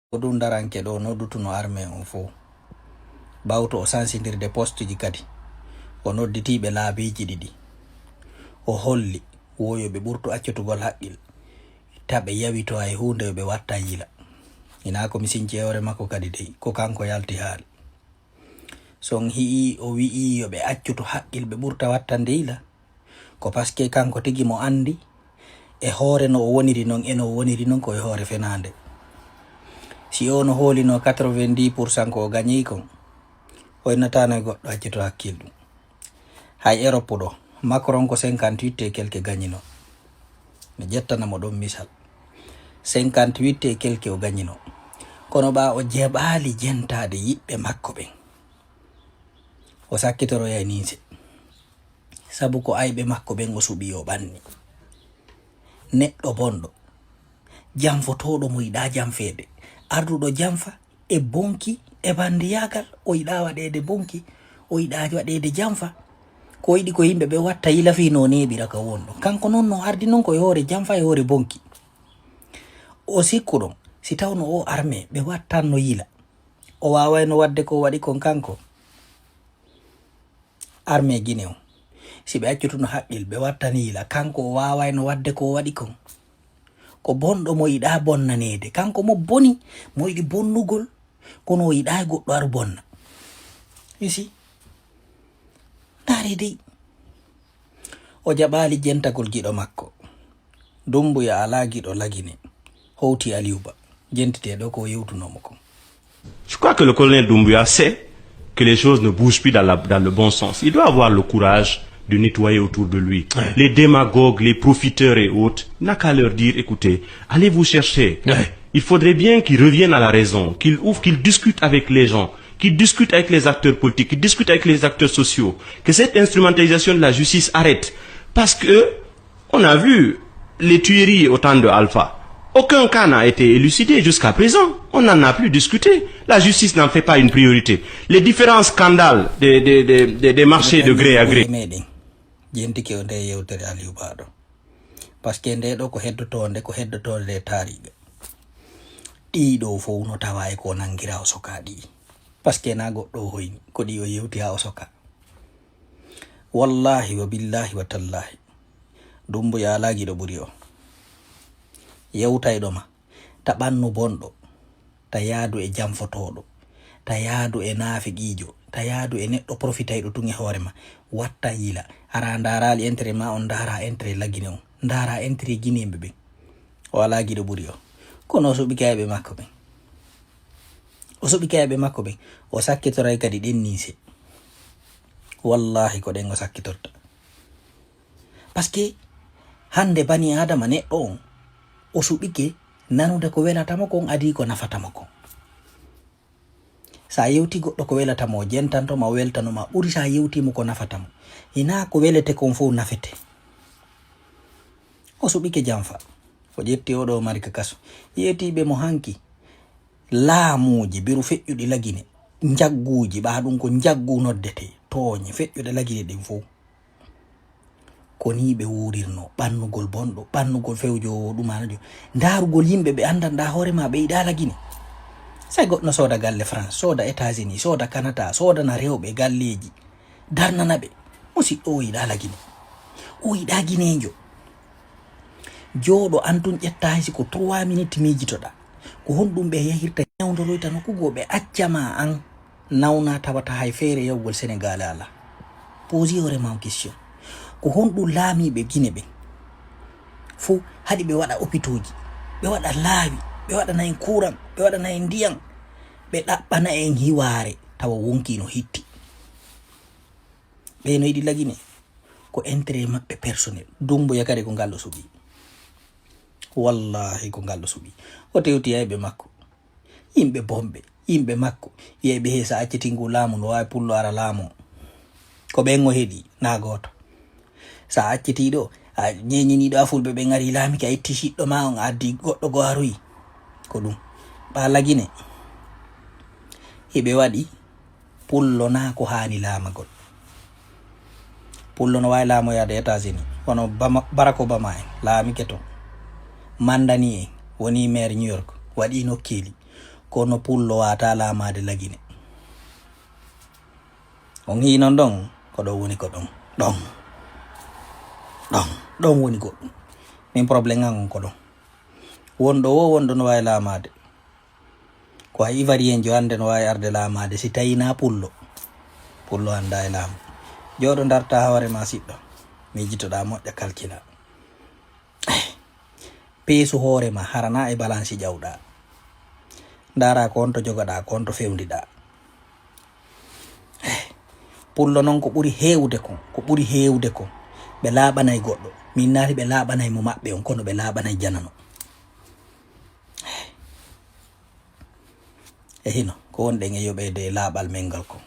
ko ɗum daranke ɗo noddutuno armée on fo bawto o sansidirde poste ji kadi o nodditiɓe laabiji ɗiɗi o holli woyoɓe ɓurto accutugol haqqil taɓe yawito hay hunde ɓe watta yila ina ko mi sinci hore makko kadi dey ko kanko yalti haali son hi'i o wi'i yo ɓe accuto haqqil ɓe ɓurta wattande yila ko paske kanko tigi mo andi e hoore no o woniri non eno o woniri non ko e hoore fenande si o no hoolino 90% ko o gañi kon o innatano e goɗɗo accito hakkil ɗum hay Europe ɗo Macron ko 58 et quelque gañino mi ƴettanamo ɗon misal 58 et quelque o gañino kono ɓa o jeɓali jentade yiɓɓe makko ɓen o sakkitoroya ninse sabu ko ayɓe makko ɓen o suɓi o ɓanni neɗɗo bonɗo janfotoɗo mo yiɗa janfede arduɗo janfa e bonki e bandiyagal o yiɗa waɗede bonki o yiɗa waɗede janfa ko yiɗi ko yimɓe ɓe watta yilafi no neɓira ka wonɗo kanko noon no ardi noon koye hoore janfa e hoore bonki o sikku ɗon si tawno o armée ɓe wattanno yila o wawayno wadde ko waɗi kon kanko armée Guinée o si ɓe accutuno haqqil ɓe wattani yila kanko o wawayno wadde ko waɗi kon ko bonɗo mo yiɗa bonnanede kanko mo boni mo yiɗi bonnugol kono o yiɗa goɗɗo ar bonna isi ndaari dey o jaɓali jentagol giɗo makko Dumbuya ala giɗo lagine howti Aliouba jentiteɗo ko yewtunomo kon. Je crois que le colonel Doumbouya sait que les choses ne bougent plus dans le bon sens. Il doit avoir le courage de nettoyer autour de lui. Ouais. Les démagogues, les profiteurs et autres, il n'a qu'à leur dire, écoutez, allez vous chercher. Ouais. Il faudrait bien qu'ils reviennent à la raison, qu'ils ouvrent, qu'ils discutent avec les gens, qu'ils discutent avec les acteurs politiques, qu'ils discutent avec les acteurs sociaux, que cette instrumentalisation de la justice arrête. Parce que, on a vu les tueries au temps de Alpha. Aucun cas n'a été élucidé jusqu'à présent. On n'en a plus discuté. La justice n'en fait pas une priorité. Les différents scandales des marchés de gré à gré. Jentike o nde yewtere Aliouba ɗo par ce que nde ɗo ko heddotode taariga ɗiɗo fof no tawa e ko nangira o soka ɗi par ce que na goɗɗo o hoyni ko ɗi o yewti ha o soka wallahi wa billahi wa tallahi Dumbuya ala giɗo ɓuri o yewtayɗo ma ta ɓannu bonɗo ta yaadu e janfotoɗo ta yaadu e naafiqijo ta yaadu e neɗɗo profitayɗo tun e hoore ma watta yila ara darali intérêt ma on dara intérêt lagine on dara intérêt guinéɓe ɓen o ala giɗo ɓuri o kono o suɓi kayɓe makko ɓen o sakkitoray kadi ɗen nise wallahi ko ɗen o sakkitorta par ce que hande bani adama neɗɗo on o suɓike nanude ko welatamo kon adi ko nafatamo kon sa yewti goɗɗo ko welatamo jentantoma o weltanoma ɓuri sa yewtimo ko nafatamo ina ko welete kon fof nafete o suɓike janfa o ƴetti oɗo mari ka kaso yetiɓe mo hanki laamuji biru feƴƴuɗi lagine jagguji ɓa ɗum ko jaggu noddete tooñe feƴƴuɗe lagine ɗin fof ko ni ɓe wurirno ɓannugol bonɗo ɓannugol fewjo ɗumanajo darugol yimɓe ɓe andanɗa hoorema ɓe yiɗa lagine say goɗɗo sooda galle France sooda États-Unis sooda Canada soodana rewɓe galleji darnana ɓe musidɗo o yiɗa lagine o yiɗa guinejo jooɗo antun ƴetta haysi ko 3 minutes mijitoɗa ko honɗum ɓe yahirta ñawdoloyta nokkugo ɓe accama an nawna tawata hay feere yawgol Sénégal ala posi hoorema question ko honɗum laamiɓe Guinée ɓen fo haɗi ɓe waɗa hôpitoji ɓe waɗa laawi ɓe waɗana en courant ɓe waɗana en ndiyam ɓe ɗaɓɓana en hiware tawa wonkino hitti ɓe no yiɗi lagine ko intérêt maɓɓe personnel Dumbuya kadi ko ngal o suɓi wallahi ko ngal o suɓi o tewti yayɓe makko yimɓe bomɓe yimɓe makko yeyɓe he sa accitingu laamu no wawi pullo ara laamu ko ɓen o heeɗi na goto sa accitiɗo a ñeñiniɗo a fulɓe ɓe ngari laamiki a itti shiɗɗo ma on addi goɗɗo go aroyi ko ɗum ɓa lagine heɓe waɗi pullo na ko hani laamagol pullo no wawi laamoyade États-Unis wono Barack Obama en laamike ton mandani en woni maire New York waɗi nokkeli kono pullo wata lamade lagine on hi non ɗon ko ɗon woni ko ɗon ɗon woni goɗɗum min probléme an on ko ɗon wonɗo wo wonɗo no wawi lamade ko a ivarien jo hande no wawi arde lamade si tawina pullo anda e laamu joɗo darta hawre ma siɗɗo mijitoɗa moƴƴa calcula peesu hoore ma harana e balance ƴawɗa ndara ko on to jogoɗa ko on to fewdiɗa pullo noon ko ɓuri heewde kon ɓe laaɓanay goɗɗo min naati ɓe laaɓanay mo maɓɓe on kono ɓe laaɓanay janano e hino ko wonɗen e yoɓede laaɓal men ngal ko